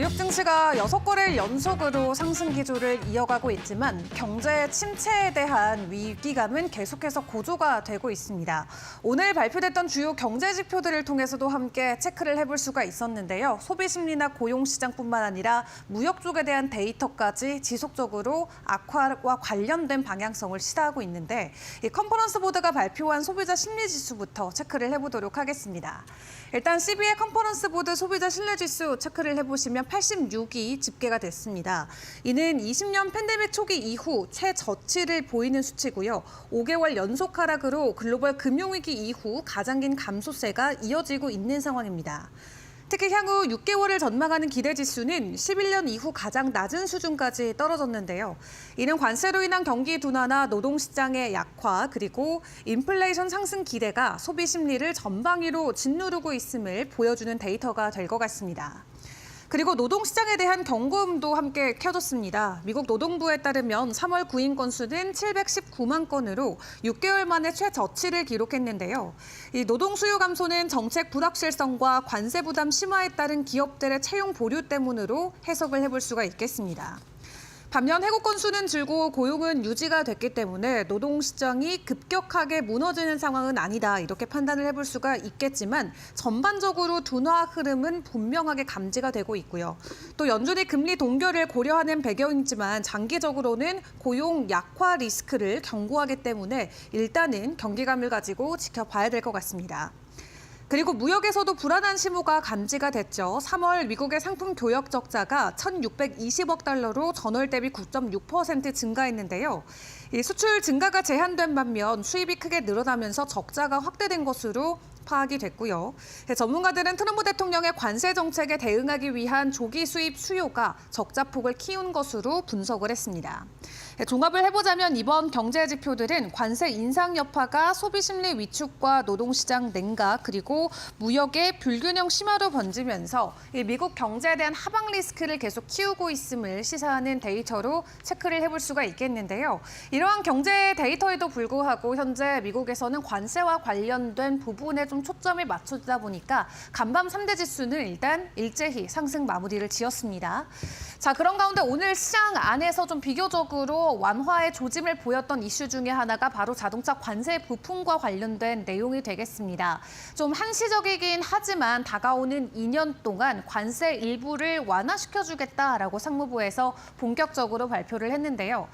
뉴욕 증시가 6거래일 연속으로 상승 기조를 이어가고 있지만 경제 침체에 대한 위기감은 계속해서 고조가 되고 있습니다. 오늘 발표됐던 주요 경제 지표들을 통해서도 함께 체크를 해볼 수가 있었는데요. 소비 심리나 고용 시장뿐만 아니라 무역 쪽에 대한 데이터까지 지속적으로 악화와 관련된 방향성을 시사하고 있는데 이 컨퍼런스 보드가 발표한 소비자 심리 지수부터 체크를 해보도록 하겠습니다. 일단 CB의 컨퍼런스 보드 소비자 신뢰 지수 체크를 해보시면 86이 집계가 됐습니다. 이는 20년 팬데믹 초기 이후 최저치를 보이는 수치고요. 5개월 연속 하락으로 글로벌 금융위기 이후 가장 긴 감소세가 이어지고 있는 상황입니다. 특히 향후 6개월을 전망하는 기대지수는 11년 이후 가장 낮은 수준까지 떨어졌는데요. 이는 관세로 인한 경기 둔화나 노동시장의 약화 그리고 인플레이션 상승 기대가 소비 심리를 전방위로 짓누르고 있음을 보여주는 데이터가 될 것 같습니다. 그리고 노동시장에 대한 경고음도 함께 켜졌습니다. 미국 노동부에 따르면 3월 구인 건수는 719만 건으로 6개월 만에 최저치를 기록했는데요. 이 노동 수요 감소는 정책 불확실성과 관세 부담 심화에 따른 기업들의 채용 보류 때문으로 해석을 해볼 수가 있겠습니다. 반면 해고 건수는 줄고 고용은 유지가 됐기 때문에 노동시장이 급격하게 무너지는 상황은 아니다 이렇게 판단을 해볼 수가 있겠지만 전반적으로 둔화 흐름은 분명하게 감지가 되고 있고요. 또 연준이 금리 동결을 고려하는 배경이지만 장기적으로는 고용 약화 리스크를 경고하기 때문에 일단은 경계감을 가지고 지켜봐야 될 것 같습니다. 그리고 무역에서도 불안한 신호가 감지가 됐죠. 3월 미국의 상품 교역 적자가 1,620억 달러로 전월 대비 9.6% 증가했는데요. 이 수출 증가가 제한된 반면 수입이 크게 늘어나면서 적자가 확대된 것으로 파악이 됐고요. 전문가들은 트럼프 대통령의 관세 정책에 대응하기 위한 조기 수입 수요가 적자폭을 키운 것으로 분석을 했습니다. 종합을 해보자면 이번 경제 지표들은 관세 인상 여파가 소비 심리 위축과 노동시장 냉각 그리고 무역의 불균형 심화로 번지면서 미국 경제에 대한 하방 리스크를 계속 키우고 있음을 시사하는 데이터로 체크를 해볼 수가 있겠는데요. 이러한 경제 데이터에도 불구하고 현재 미국에서는 관세와 관련된 부분에 좀 초점을 맞추다 보니까 간밤 3대 지수는 일단 일제히 상승 마무리를 지었습니다. 자, 그런 가운데 오늘 시장 안에서 좀 비교적으로 완화의 조짐을 보였던 이슈 중에 하나가 바로 자동차 관세 부품과 관련된 내용이 되겠습니다. 좀 한시적이긴 하지만 다가오는 2년 동안 관세 일부를 완화시켜주겠다라고 상무부에서 본격적으로 발표를 했는데요.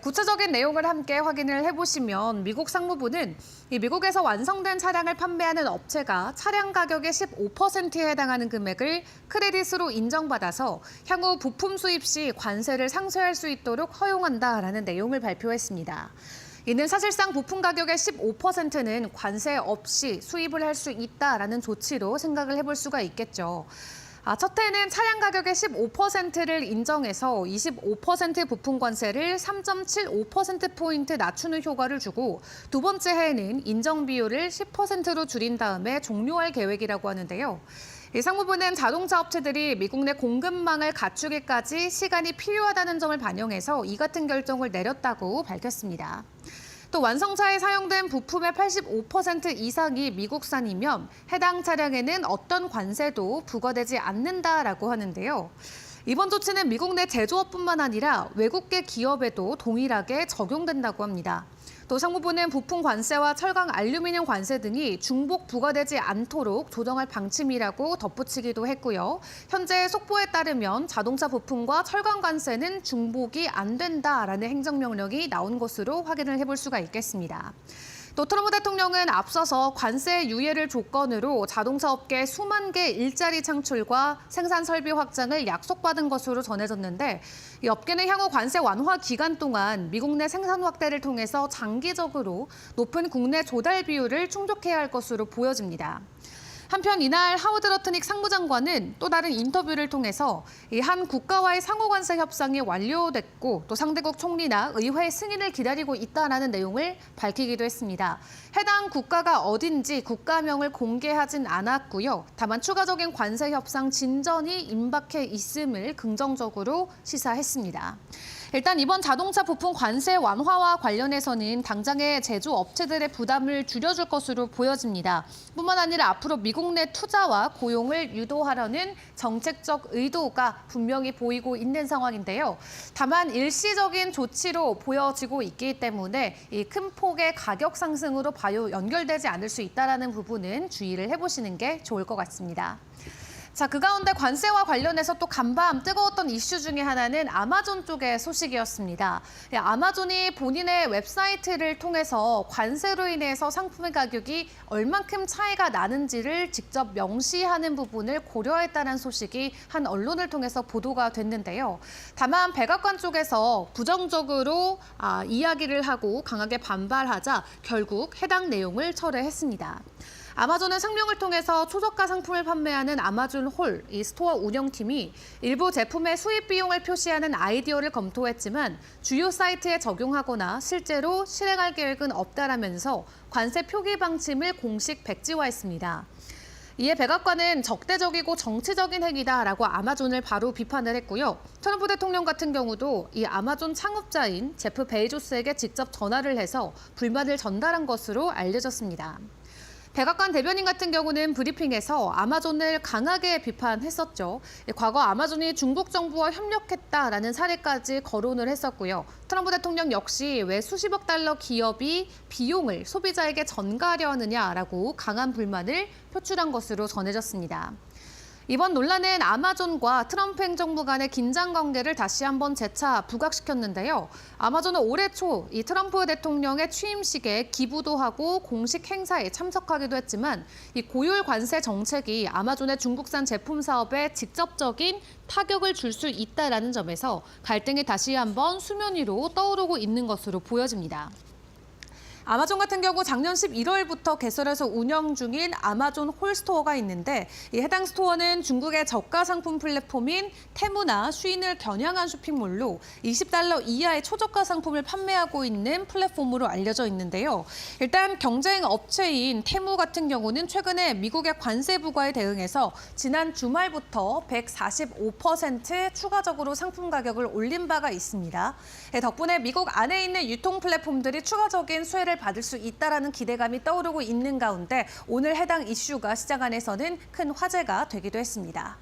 구체적인 내용을 함께 확인을 해보시면 미국 상무부는 미국에서 완성된 차량을 판매하는 업체가 차량 가격의 15%에 해당하는 금액을 크레딧으로 인정받아서 향후 부품 수입 시 관세를 상쇄할 수 있도록 허용한다라는 내용을 발표했습니다. 이는 사실상 부품 가격의 15%는 관세 없이 수입을 할 수 있다라는 조치로 생각을 해볼 수가 있겠죠. 첫 해는 차량 가격의 15%를 인정해서 25% 부품 관세를 3.75%포인트 낮추는 효과를 주고 두 번째 해에는 인정 비율을 10%로 줄인 다음에 종료할 계획이라고 하는데요. 이 상무부는 자동차 업체들이 미국 내 공급망을 갖추기까지 시간이 필요하다는 점을 반영해서 이 같은 결정을 내렸다고 밝혔습니다. 또 완성차에 사용된 부품의 85% 이상이 미국산이면 해당 차량에는 어떤 관세도 부과되지 않는다라고 하는데요. 이번 조치는 미국 내 제조업뿐만 아니라 외국계 기업에도 동일하게 적용된다고 합니다. 또 상무부는 부품 관세와 철강 알루미늄 관세 등이 중복 부과되지 않도록 조정할 방침이라고 덧붙이기도 했고요. 현재 속보에 따르면 자동차 부품과 철강 관세는 중복이 안 된다라는 행정명령이 나온 것으로 확인을 해볼 수가 있겠습니다. 또 트럼프 대통령은 앞서서 관세 유예를 조건으로 자동차 업계 수만 개 일자리 창출과 생산 설비 확장을 약속받은 것으로 전해졌는데 이 업계는 향후 관세 완화 기간 동안 미국 내 생산 확대를 통해서 장기적으로 높은 국내 조달 비율을 충족해야 할 것으로 보여집니다. 한편 이날 하워드 러트닉 상무장관은 또 다른 인터뷰를 통해서 이 한 국가와의 상호관세 협상이 완료됐고 또 상대국 총리나 의회 승인을 기다리고 있다라는 내용을 밝히기도 했습니다. 해당 국가가 어딘지 국가명을 공개하진 않았고요. 다만 추가적인 관세 협상 진전이 임박해 있음을 긍정적으로 시사했습니다. 일단 이번 자동차 부품 관세 완화와 관련해서는 당장의 제조업체들의 부담을 줄여줄 것으로 보여집니다. 뿐만 아니라 앞으로 미국 내 투자와 고용을 유도하려는 정책적 의도가 분명히 보이고 있는 상황인데요. 다만 일시적인 조치로 보여지고 있기 때문에 이 큰 폭의 가격 상승으로 바로 연결되지 않을 수 있다는 부분은 주의를 해보시는 게 좋을 것 같습니다. 자, 그 가운데 관세와 관련해서 또 간밤 뜨거웠던 이슈 중에 하나는 아마존 쪽의 소식이었습니다. 아마존이 본인의 웹사이트를 통해서 관세로 인해서 상품의 가격이 얼만큼 차이가 나는지를 직접 명시하는 부분을 고려했다는 소식이 한 언론을 통해서 보도가 됐는데요. 다만 백악관 쪽에서 부정적으로 이야기를 하고 강하게 반발하자 결국 해당 내용을 철회했습니다. 아마존은 상명을 통해서 초저가 상품을 판매하는 아마존 홀, 이 스토어 운영팀이 일부 제품의 수입 비용을 표시하는 아이디어를 검토했지만 주요 사이트에 적용하거나 실제로 실행할 계획은 없다라면서 관세 표기 방침을 공식 백지화했습니다. 이에 백악관은 적대적이고 정치적인 행위다라고 아마존을 바로 비판을 했고요. 트럼프 대통령 같은 경우도 이 아마존 창업자인 제프 베이조스에게 직접 전화를 해서 불만을 전달한 것으로 알려졌습니다. 백악관 대변인 같은 경우는 브리핑에서 아마존을 강하게 비판했었죠. 과거 아마존이 중국 정부와 협력했다라는 사례까지 거론을 했었고요. 트럼프 대통령 역시 왜 수십억 달러 기업이 비용을 소비자에게 전가하려 하느냐라고 강한 불만을 표출한 것으로 전해졌습니다. 이번 논란은 아마존과 트럼프 행정부 간의 긴장 관계를 다시 한번 재차 부각시켰는데요. 아마존은 올해 초 이 트럼프 대통령의 취임식에 기부도 하고 공식 행사에 참석하기도 했지만 이 고율 관세 정책이 아마존의 중국산 제품 사업에 직접적인 타격을 줄 수 있다라는 점에서 갈등이 다시 한번 수면 위로 떠오르고 있는 것으로 보여집니다. 아마존 같은 경우 작년 11월부터 개설해서 운영 중인 아마존 홀스토어가 있는데 이 해당 스토어는 중국의 저가 상품 플랫폼인 테무나 쉬인을 겨냥한 쇼핑몰로 20달러 이하의 초저가 상품을 판매하고 있는 플랫폼으로 알려져 있는데요. 일단 경쟁 업체인 테무 같은 경우는 최근에 미국의 관세 부과에 대응해서 지난 주말부터 145% 추가적으로 상품 가격을 올린 바가 있습니다. 덕분에 미국 안에 있는 유통 플랫폼들이 추가적인 수혜를 받을 수 있다라는 기대감이 떠오르고 있는 가운데 오늘 해당 이슈가 시장 안에서는 큰 화제가 되기도 했습니다.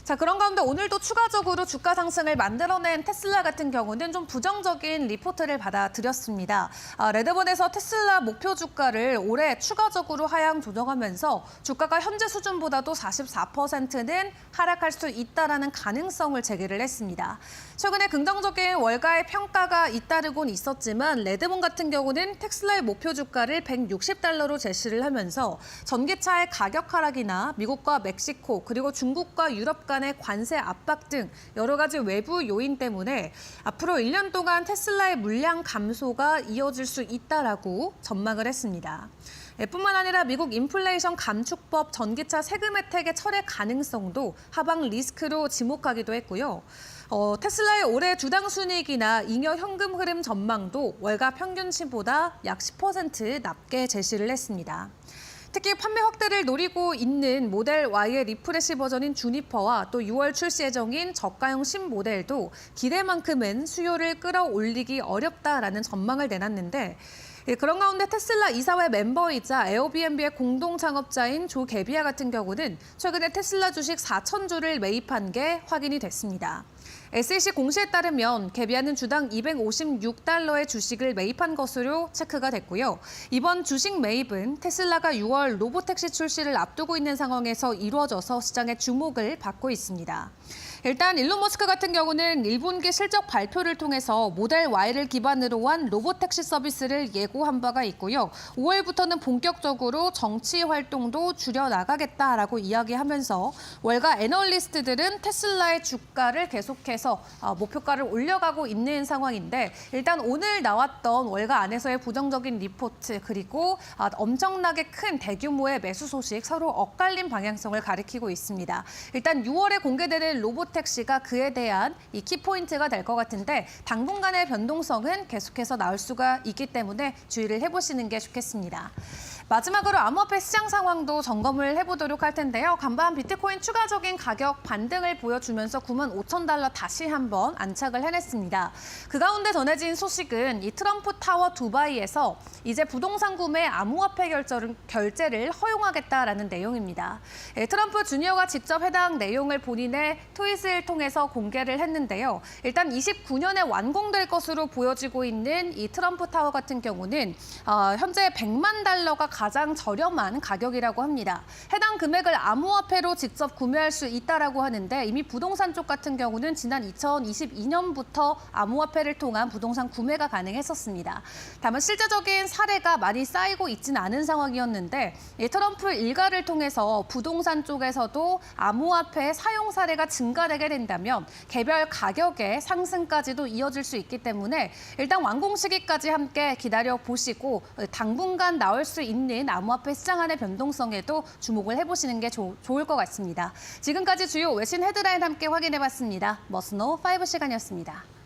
자, 그런 가운데 오늘도 추가적으로 주가 상승을 만들어낸 테슬라 같은 경우는 좀 부정적인 리포트를 받아들였습니다. 레드본에서 테슬라 목표 주가를 올해 추가적으로 하향 조정하면서 주가가 현재 수준보다도 44%는 하락할 수 있다라는 가능성을 제기를 했습니다. 최근에 긍정적인 월가의 평가가 잇따르곤 있었지만 레드본 같은 경우는 테슬라의 목표 주가를 160달러로 제시를 하면서 전기차의 가격 하락이나 미국과 멕시코 그리고 중국과 유럽 간의 관세 압박 등 여러 가지 외부 요인 때문에 앞으로 1년 동안 테슬라의 물량 감소가 이어질 수 있다라고 전망을 했습니다. 뿐만 아니라 미국 인플레이션 감축법 전기차 세금 혜택의 철회 가능성도 하방 리스크로 지목하기도 했고요. 테슬라의 올해 주당 순이익이나 잉여 현금 흐름 전망도 월가 평균치보다 약 10% 낮게 제시를 했습니다. 특히 판매 확대를 노리고 있는 모델 Y의 리프레시 버전인 주니퍼와 또 6월 출시 예정인 저가형 신모델도 기대만큼은 수요를 끌어올리기 어렵다라는 전망을 내놨는데 그런 가운데 테슬라 이사회 멤버이자 에어비앤비의 공동 창업자인 조 게비아 같은 경우는 최근에 테슬라 주식 4,000주를 매입한 게 확인이 됐습니다. SEC 공시에 따르면 게비아는 주당 256달러의 주식을 매입한 것으로 체크가 됐고요. 이번 주식 매입은 테슬라가 6월 로보택시 출시를 앞두고 있는 상황에서 이루어져서 시장의 주목을 받고 있습니다. 일단 일론 머스크 같은 경우는 1분기 실적 발표를 통해서 모델 Y를 기반으로 한 로보택시 서비스를 예고한 바가 있고요. 5월부터는 본격적으로 정치 활동도 줄여나가겠다라고 이야기하면서 월가 애널리스트들은 테슬라의 주가를 계속해서 목표가를 올려가고 있는 상황인데 일단 오늘 나왔던 월가 안에서의 부정적인 리포트 그리고 엄청나게 큰 대규모의 매수 소식 서로 엇갈린 방향성을 가리키고 있습니다. 일단 6월에 공개되는 로보택시가 그에 대한 이 키포인트가 될 것 같은데 당분간의 변동성은 계속해서 나올 수가 있기 때문에 주의를 해보시는 게 좋겠습니다. 마지막으로 암호화폐 시장 상황도 점검을 해보도록 할 텐데요. 간밤 비트코인 추가적인 가격 반등을 보여주면서 95,000달러 다시 한번 안착을 해냈습니다. 그 가운데 전해진 소식은 이 트럼프 타워 두바이에서 이제 부동산 구매 암호화폐 결제를 허용하겠다라는 내용입니다. 트럼프 주니어가 직접 해당 내용을 본인의 트윗을 통해서 공개를 했는데요. 일단 29년에 완공될 것으로 보여지고 있는 이 트럼프 타워 같은 경우는 현재 100만 달러가 가장 저렴한 가격이라고 합니다. 해당 금액을 암호화폐로 직접 구매할 수 있다라고 하는데 이미 부동산 쪽 같은 경우는 지난 2022년부터 암호화폐를 통한 부동산 구매가 가능했었습니다. 다만 실제적인 사례가 많이 쌓이고 있지는 않은 상황이었는데 이 트럼프 일가를 통해서 부동산 쪽에서도 암호화폐 사용 사례가 증가되게 된다면 개별 가격의 상승까지도 이어질 수 있기 때문에 일단 완공 시기까지 함께 기다려 보시고 당분간 나올 수 있는 암호화폐 시장 안의 변동성에도 주목을 해보시는 게 좋을 것 같습니다. 지금까지 주요 외신 헤드라인 함께 확인해봤습니다. 머스노 5 시간이었습니다.